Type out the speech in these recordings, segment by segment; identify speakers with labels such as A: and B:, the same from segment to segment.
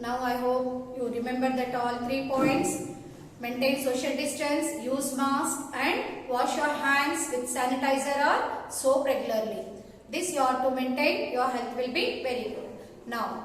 A: Now I hope you remember that all 3 points. Maintain social distance, use mask and wash your hands with sanitizer or soap regularly. This you have to maintain, your health will be very good. Now,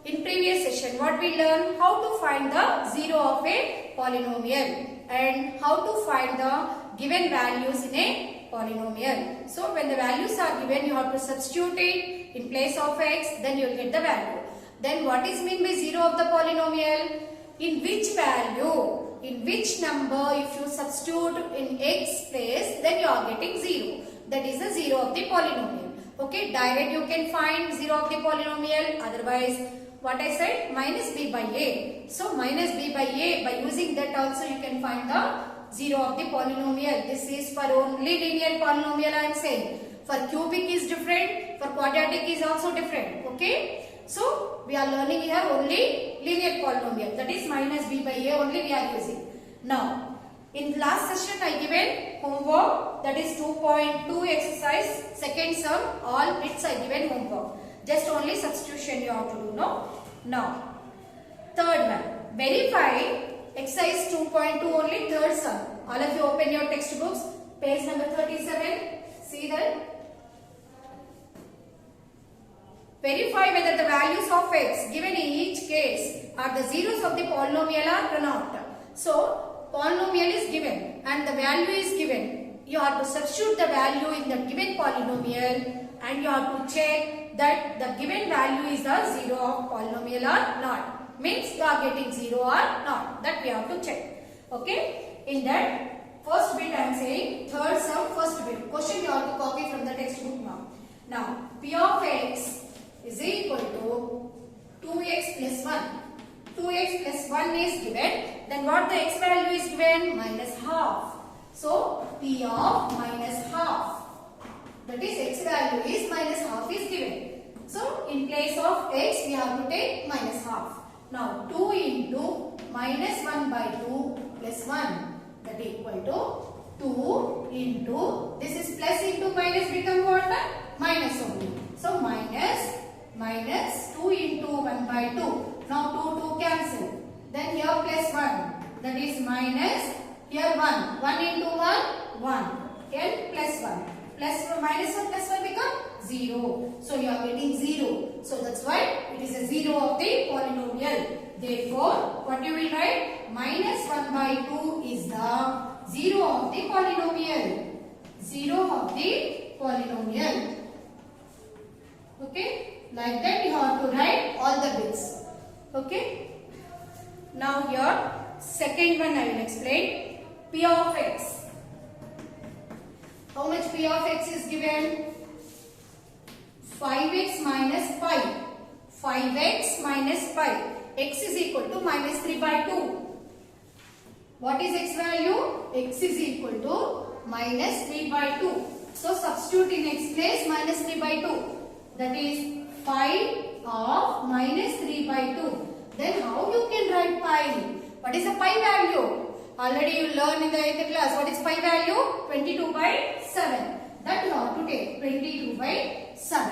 A: in previous session what we learned? How to find the zero of a polynomial and how to find the given values in a polynomial. So when the values are given, you have to substitute it in place of x, then you will get the value. Then what is mean by zero of the polynomial? In which value, in which number if you substitute in x place, then you are getting 0. That is the zero of the polynomial. Okay, direct you can find zero of the polynomial. Otherwise, what I said, minus b by a. So minus b by a, by using that also you can find the zero of the polynomial. This is for only linear polynomial I am saying. For cubic is different, for quadratic is also different. Okay. So, we are learning here only linear polynomial, that is minus b by a only we are using. Now, in last session I given homework, that is 2.2 exercise, second sum, all bits I given homework. Just only substitution you have to do, no? Now, third one, verify exercise 2.2 only third sum. All of you open your textbooks, page number 37, see that. Verify whether the values of x given in each case are the zeros of the polynomial or not. So, polynomial is given and the value is given. You have to substitute the value in the given polynomial and you have to check that the given value is the zero of polynomial or not. Means you are getting 0 or not. That we have to check. Okay. In that first bit I am saying third sum first bit. Question you have to copy from the textbook now. Now, p of x is equal to 2x plus 1. 2x plus 1 is given. Then what the x value is given? Minus half. So, p of minus half. That is x value is minus half is given. So, in place of x we have to take minus half. Now, 2 into minus 1 by 2 plus 1. That is equal to 2 into, this is plus into minus become what? Minus only. So, minus 2 into 1 by 2. Now 2 cancel. Then here plus 1. That is minus, here 1. 1 into 1, 1. Then plus 1. Plus minus 1 plus 1 become 0. So you are getting 0. So that's why it is a 0 of the polynomial. Therefore, what you will write? Minus 1 by 2 is the 0 of the polynomial. 0 of the polynomial. Okay. Like that you have to write all the bits. Okay. Now here second one I will explain. P of x. How much p of x is given? 5x minus 5. 5x minus 5. X is equal to minus 3 by 2. What is x value? X is equal to minus 3 by 2. So substitute in x place minus 3 by 2. That is 5 of minus 3 by 2. Then how you can write pi? What is the pi value? Already you learned in the 8th class. What is pi value? 22 by 7. That you have to take 22 by 7.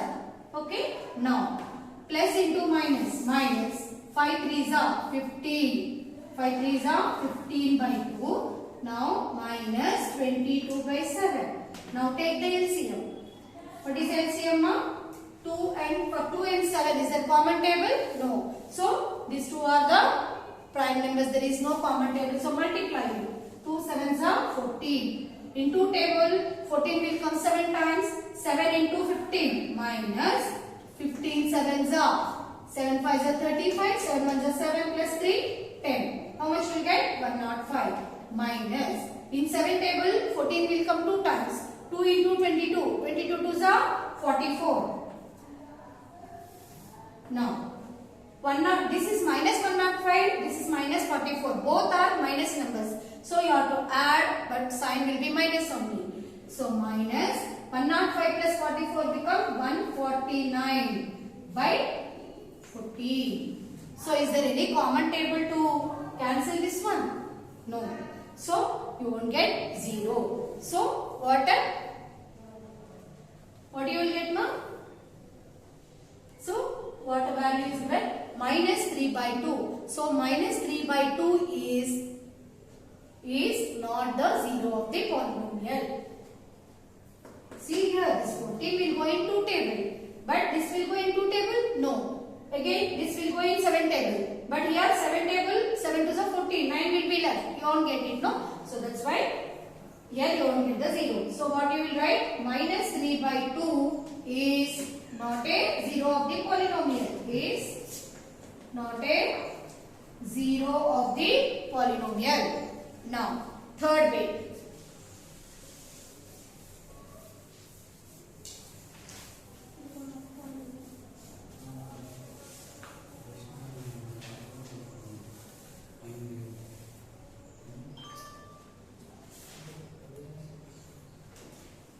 A: Okay. Now plus into minus. Minus 5 3s are 15. 5 3s are 15 by 2. Now minus 22 by 7. Now take the LCM. What is LCM? 2 and 7 is there common table? No. So these two are the prime numbers. There is no common table. So multiply it. 2 7s are 14. In 2 table 14 will come 7 times. 7 into 15 minus 15 7s are 7 5s are 35. 7 1s are 7 plus 3 10. How much will get? 105 minus. In 7 table 14 will come 2 times. 2 into 22. 22 2s are 44. Now, this is minus 105, this is minus 44. Both are minus numbers. So, you have to add, but sign will be minus only. So, minus 105 plus 44 become 149 by 14. So, is there any common table to cancel this one? No. So, you won't get 0. So, what you will get, ma'am? So, what value is given? minus 3 by 2. So minus 3 by 2 is not the 0 of the polynomial. See here, this 14 will go in 2 table, but this will go in 2 table? No. Again, this will go in 7 table, but here 7 table, 7 to the 14, 9 will be left. You won't get it, no? So that's why here you won't get the 0. So what you will write? Minus 3 by 2 is not a 0 of the polynomial. Is not a 0 of the polynomial. Now, third way.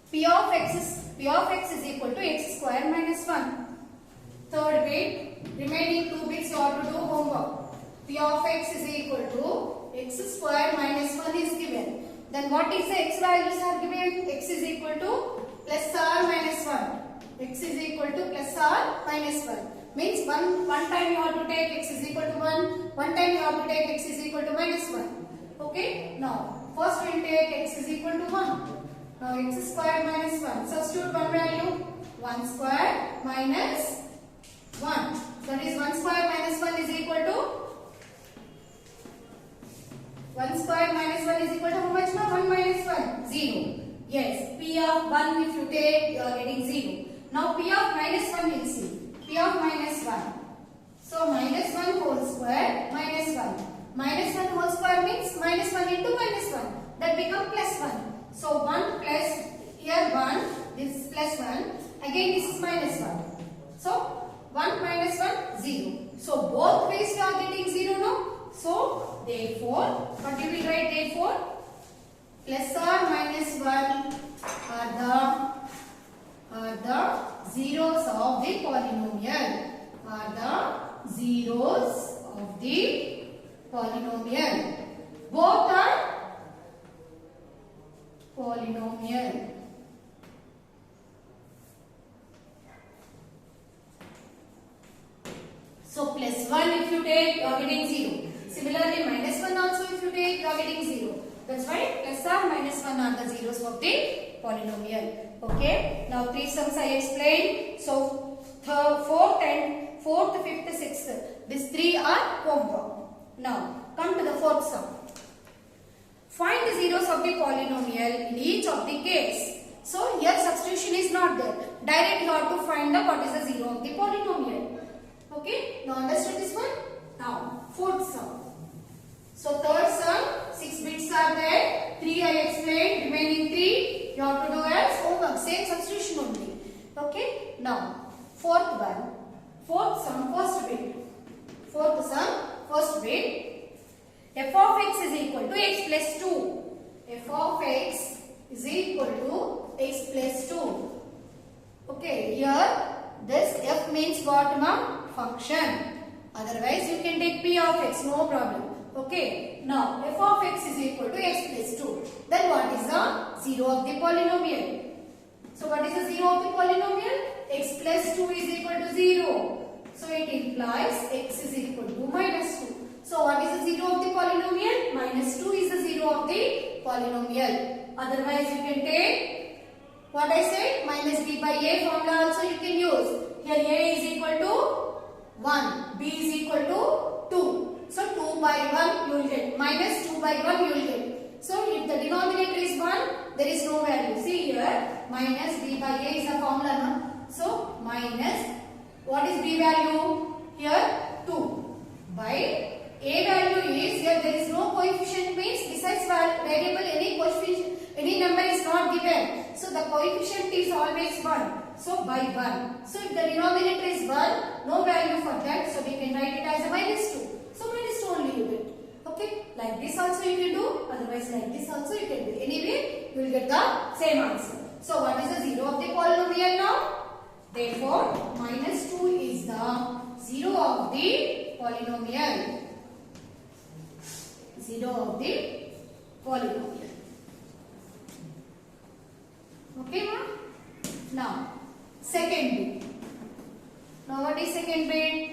A: P of x is equal to x square minus 1. Third way, remaining 2 bits you have to do homework. P of x is equal to x square minus 1 is given. Then what is the x values are given? X is equal to plus r minus 1. X is equal to plus r minus 1. Means one time you have to take x is equal to 1. One time you have to take x is equal to minus 1. Okay? Now, first we will take x is equal to 1. Now x square minus 1. Substitute one value. 1 square minus 1. That is 1 square minus 1 is equal to 1 square minus 1 is equal to how much now? 1 minus 1. 0. Yes. P of 1 if you take you are getting 0. Now P of minus 1 we'll see. P of minus 1. So minus 1 whole square minus 1. Minus 1 whole square means minus 1 into minus 1. That become plus 1. So 1 plus, here 1, this is plus 1, again this is minus 1. So 1 minus 1, 0. So both ways we are getting 0 now. So therefore, what you will write therefore? Plus or minus 1 are the zeros of the polynomial. Are the zeros of the polynomial. Both are polynomial. So plus 1 if you take, you are getting 0. Similarly, minus 1 also if you take, you are getting 0. That's why plus or minus 1 are the zeros of the polynomial. Okay. Now 3 sums I explained. So fourth, 5th, 6th. These 3 are homework. Now come to the 4th sum. Find the zeros of the polynomial in each of the case. So here substitution is not there. Direct you have to find the what is the zero of the polynomial. Okay. Now understood this one? Now 4th sum. So 3rd sum, 6 bits are there. 3 I explained. Remaining 3 you have to do as homework. Same substitution only. Okay. Now 4th one. 4th sum, first bit. 4th sum, first bit. F of x is equal to x plus 2. F of x is equal to x plus 2. Okay, here this f means what, ma'am? Function. Otherwise you can take p of x, no problem. Okay, now f of x is equal to x plus 2. Then what is the zero of the polynomial? So what is the zero of the polynomial? X plus 2 is equal to 0. So it implies x is equal to minus 2. So what is the zero of the polynomial? Minus 2 is the zero of the polynomial. Otherwise you can take what I said, minus b by a formula also you can use. Here a is equal to 1, b is equal to 2. So 2 by 1 you will get, minus 2 by 1 you will get. So if the denominator is 1, there is no value. See here, minus b by a is a formula. No? So minus, what is b value? Here 2 by a value is, here there is no coefficient, means besides variable any coefficient, any number is not given. So the coefficient is always 1. So by 1. So if the denominator is 1, no value for that. So we can write it as a minus 2. So minus 2 only you get. Okay. Like this also you can do. Otherwise like this also you can do. Anyway, you will get the same answer. So what is the zero of the polynomial now? Therefore, minus 2 is the zero of the polynomial. Zero of the polynomial. Okay, ma'am? Now, second bit. Now, what is second bit?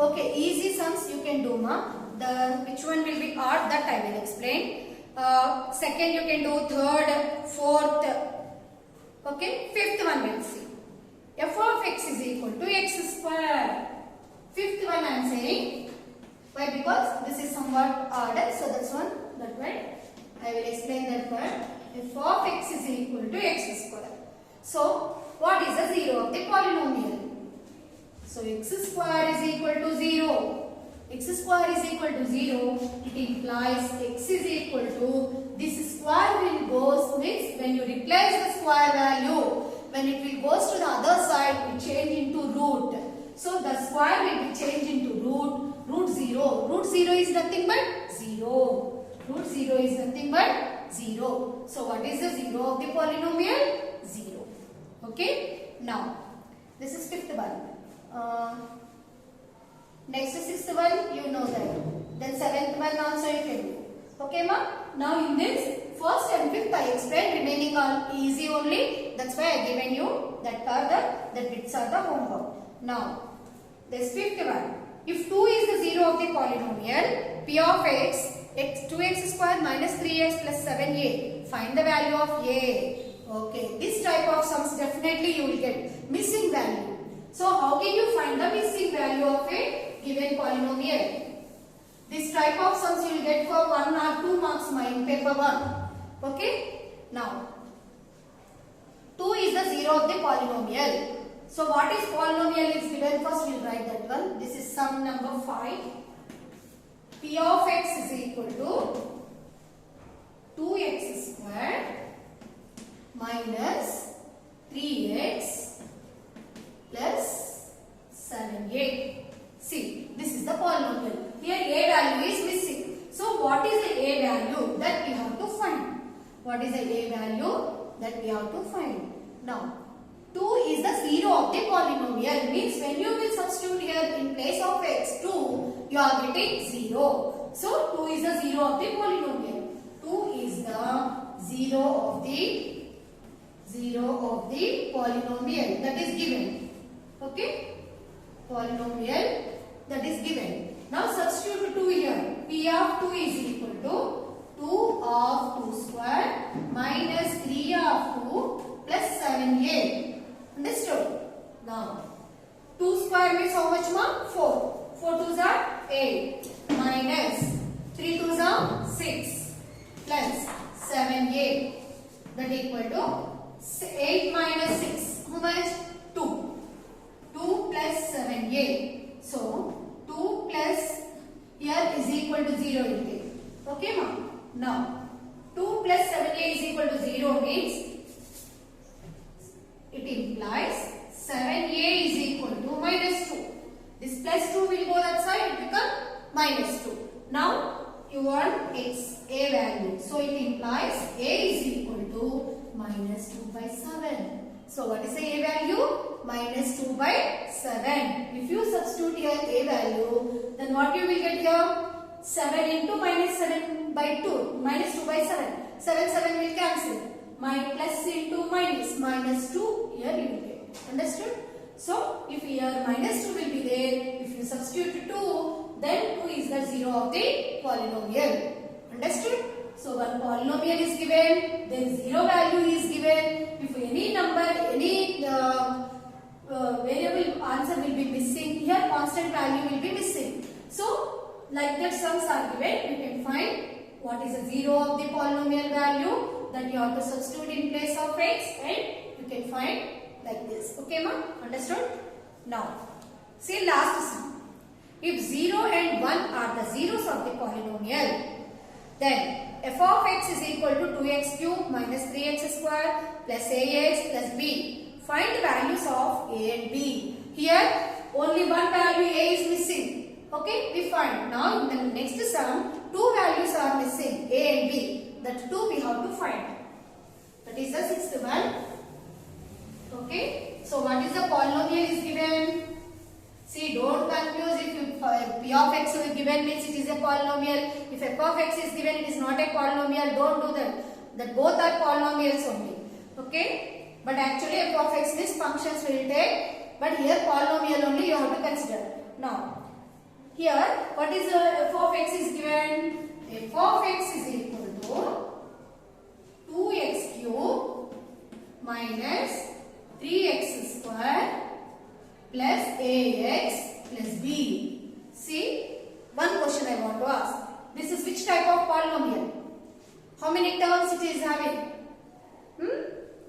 A: Okay, easy sums you can do, ma. The which one will be odd, that I will explain. Second you can do, third, fourth. Okay, fifth one we'll see. F of x is equal to x square. Fifth one I am saying. Why? Because this is somewhat ordered, so that's one. That way I will explain that part. F of x is equal to x square. So what is the zero of the polynomial? So x square is equal to 0. X square is equal to 0. It implies x is equal to, this square will goes, means when you replace the square value, when it will goes to the other side, it change into root. So the square will be changed into root 0. Root 0 is nothing but 0. Root 0 is nothing but 0. So what is the 0 of the polynomial? 0. Okay. Now this is fifth one. Next sixth one you know that. Then seventh one also you can do. Okay, ma? Now in this first and fifth I explained, remaining are easy only. That's why I given you that bits are the homework. Now this fifth one. If 2 is the 0 of the polynomial, p of x, 2x square minus 3x plus 7a. Find the value of a. Okay, this type of sums definitely you will get missing value. So how can you find the missing value of a given polynomial? This type of sums you will get for 1 or 2 marks in paper 1. Okay. Now 2 is the 0 of the polynomial. So what is polynomial is given, first we will write that one. This is sum number 5. P of x is equal to 2x squared minus 3x plus 7a. See, this is the polynomial. Here a value is missing. So what is the a value that we have to find? What is the a value that we have to find? Now 2 is the 0 of the polynomial, means when you will substitute here in place of x 2, you are getting 0. So 2 is the 0 of the polynomial. 2 is the 0 of the polynomial that is given. Okay? Polynomial that is given. Now substitute 2 here. P of 2 is equal to 2 of 2 square minus 3 of 2 plus 7a. Understood? Now 2 square means how much, ma? 4. 4 2s are 8 minus 3 2s are 6 plus 7a, that equal to 8 minus 6. How much? 2. 2 plus 7a. So 2 plus here is equal to 0 in it. Okay, ma? Now 2 plus 7a is equal to 0 means it implies 7a is equal to minus 2. This plus 2 will go that side, it becomes minus 2. Now you want x, a value. So it implies a is equal to minus 2 by 7. So what is the a value? Minus 2 by 7. If you substitute here a value, then what you will get here? 7 into minus 7 by 2. Minus 2 by 7. 7 will cancel. My plus into minus 2 here you will get. Understood? So if here minus 2 will be there, if you substitute 2, then 2 is the 0 of the polynomial. Understood? So one polynomial is given, then 0 value is given. If any number, any variable answer will be missing, here constant value will be missing. So like that sums are given, you can find what is the 0 of the polynomial value. That you have to substitute in place of x, and you can find like this. Okay, ma? Understood? Now, see last sum. If 0 and 1 are the zeros of the polynomial, then f of x is equal to 2x cube minus 3x square plus ax plus b. Find the values of a and b. Here, only one value a is missing. Okay, we find. Now, in the next sum, 2 values are missing, a and b. That 2 we have to find. That is the sixth one. Okay. So what is the polynomial is given? See, don't confuse if you, p of x is given means it is a polynomial. If f of x is given, it is not a polynomial. Don't do that. That both are polynomials only. Okay. But actually f of x means functions will take. But here polynomial only you have to consider. Now, Here, what is f of x is given? F of x is equal to 2x cube minus 3x square plus ax plus b. See, one question I want to ask. This is which type of polynomial? How many terms it is having?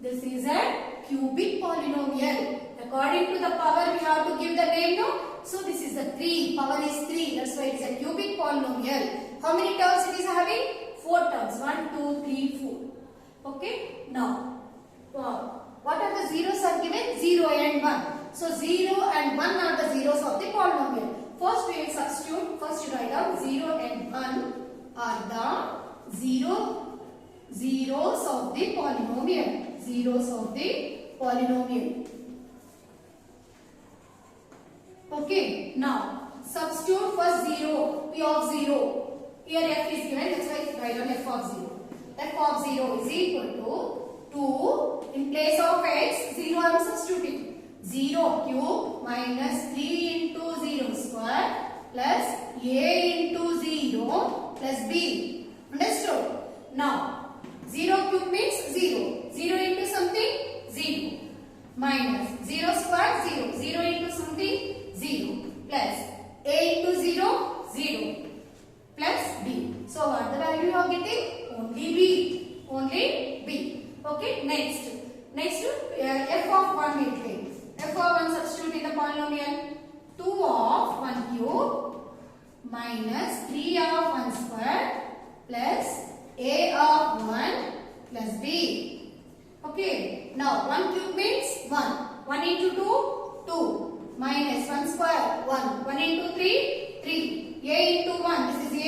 A: This is a cubic polynomial. According to the power, we have to give the name, no? So this is the 3. Power is 3. That's why it's a cubic polynomial. How many terms it is having? 4 terms. 1, 2, 3, 4. Okay. Now, what are the zeros are given? 0 and 1. So 0 and 1 are the zeros of the polynomial. First we will substitute. First you write down 0 and 1 are the zeros of the polynomial. Zeros of the polynomial. Okay. Now substitute first 0. P of 0. Here f is given. That's why write down f of 0. F of 0 is equal to 2. In place of x, 0 I am substituting. 0 cube minus 3 into 0 square plus a into 0 plus b. Understood? Now, 0 cube means 0. 0 into something? 0. Minus 0 square? 0. 0 into something? 0. Plus a into 0? 0. Plus b. So, what the value you are getting? Only b. Only b. Okay, next f of 1 will take. F of 1 substitute in the polynomial. 2 of 1 cube minus 3 of 1 square plus a of 1 plus b. Okay, now 1 cube means 1. 1 into 2, 2. Minus 1 square, 1. 1 into 3, 3. A into 1, this is a.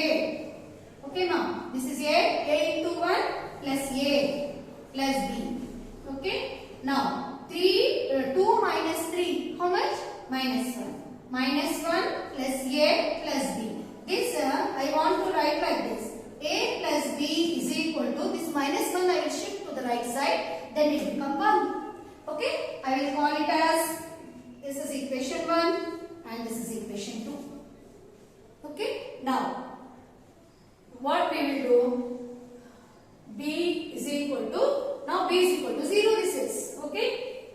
A: Okay, now this is a into 1 plus a plus b. Okay, now 2 minus 3, how much? Minus 1. Minus 1 plus a plus b. This I want to write like this. A plus b is equal to, this minus 1 I will shift to the right side, then it will become 1. Okay, I will call it as, this is equation 1 and this is equation 2. Okay, now what we will do? B is equal to, now b is equal to 0 this is. Okay,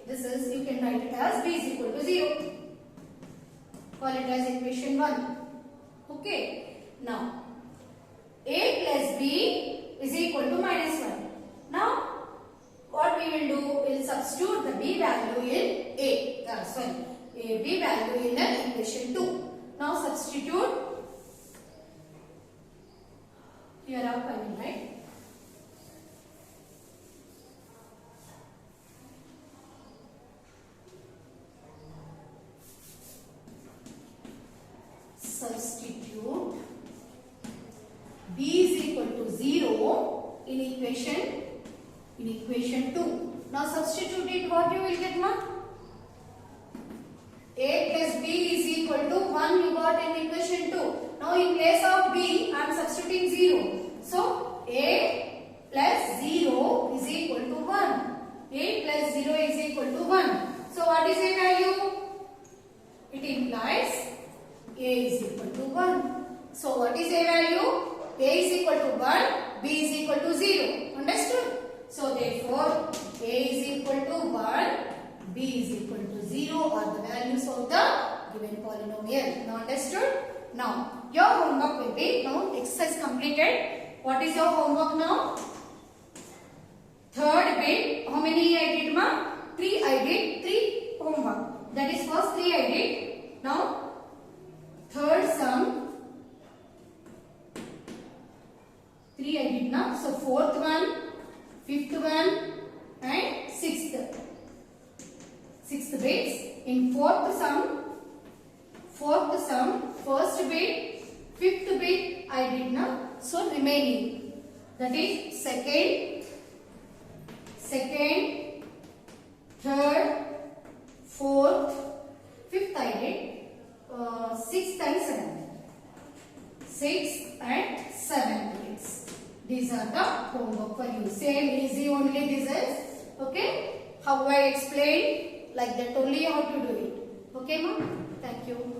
A: this is, you can write it as b is equal to 0. Call it as equation 1. Okay, now a plus b is equal to minus 1. Now what we will do, we will substitute the b value in a. B value in the equation 2. Now substitute. Here up I will write. Substitute b is equal to 0 in equation 2. Now substitute it, what you will get, ma? A plus b is equal to 1 you got in equation 2. Now in place of b I am substituting 0. So a plus 0 is equal to 1. A plus 0 is equal to 1. So what is a value? It implies a is equal to 1. So what is a value? A is equal to 1, b is equal to 0. Understood? So therefore a is equal to 1, b is equal to 0 are the values of the given polynomial. Now understood? Now your homework will be, now exercise completed. What is your homework now? Third bit, how many I did, ma? 3 I did, 3 homework. That is first 3 I did. Now third sum, 3 I did now. So fourth one, fifth one and sixth. Sixth bits. In fourth sum, first bit, fifth bit I did now. So remaining, that is second, third, fourth, fifth I did, sixth and seventh. Sixth and seventh bits. These are the homework for you. Same easy only this is. Okay. How I explained, like that only how to do it. Okay, ma'am? Thank you.